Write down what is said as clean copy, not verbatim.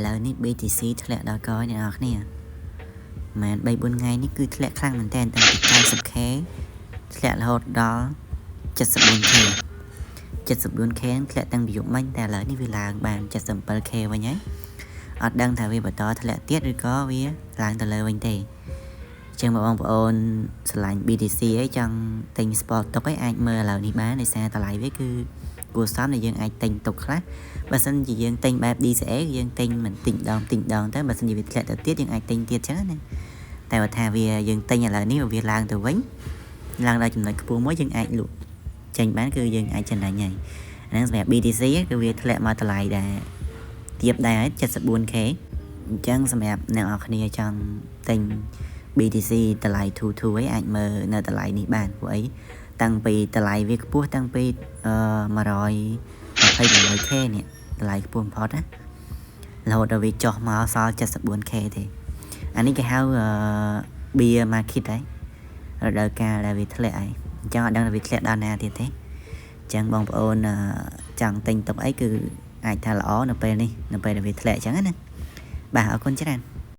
là ní BTCធ្លាក់ដល់កអ្នកនរគ្នាមែន3 4ថ្ងៃនេះគឺធ្លាក់ខ្លាំងមែនតើតាំងពី 90k ធ្លាក់រហូតដល់ 74k 74k ធ្លាក់តាំងពីយប់មិញតែឥឡូវនេះវាឡើងបាន 77k វិញហើយអត់ដឹងថាវាបន្តធ្លាក់ទៀតឬក៏វាឡើងទៅលើវិញទេចឹងបងប្អូនឆ្លាញ់ BTC អីចង់ទិញ spot ទុកអីអាចមើលឥឡូវនេះបានដោយសារតម្លៃវាគឺគួរសមដែលយើងអាចទិញទុកខ្លះបើសិនជាយើងទិញបែប DCA យើងទិញមិនទិញដងទៅបើសិនជាវាធ្លាក់ទៅទៀតយើងអាចទិញទៀតចឹងណាតែបើថាវាយើងទិញឥឡូវនេះវាឡើងទៅវិញឡើងដល់ចំណុចខ្ពស់មួយយើងអាចលក់ចេញបានគឺយើងអាចចំណេញហើយអាហ្នឹងសម្រាប់ BTC គឺវាធ្លាក់មកតម្លៃដែរទៀបដែរ 74k អញ្ចឹងសម្រាប់អ្នកនរគ្នាចង់ទិញ BTC តម្លៃ 22 អីអាចមើលនៅតម្លៃនេះបានព្រោះអីតាំងពីតម្លៃវាខ្ពស់តាំងពី 126k នេះតម្លៃខ្ពស់បំផុតណារហូតដល់វាចុះមកសល់ 74k ទេអានេះគេហៅbear market ហើយរដូវកាលដែលវាធ្លាក់ហើយអញ្ចឹងអត់ដឹងថាវាធ្លាក់ដល់ណាទៀតទេអញ្ចឹងបងប្អូនចង់ទិញទុកអីគឺអាចថាល្អនៅពេលនេះនៅពេលដែលវាធ្លាក់អញ្ចឹងណាបាទអរគុណច្រើន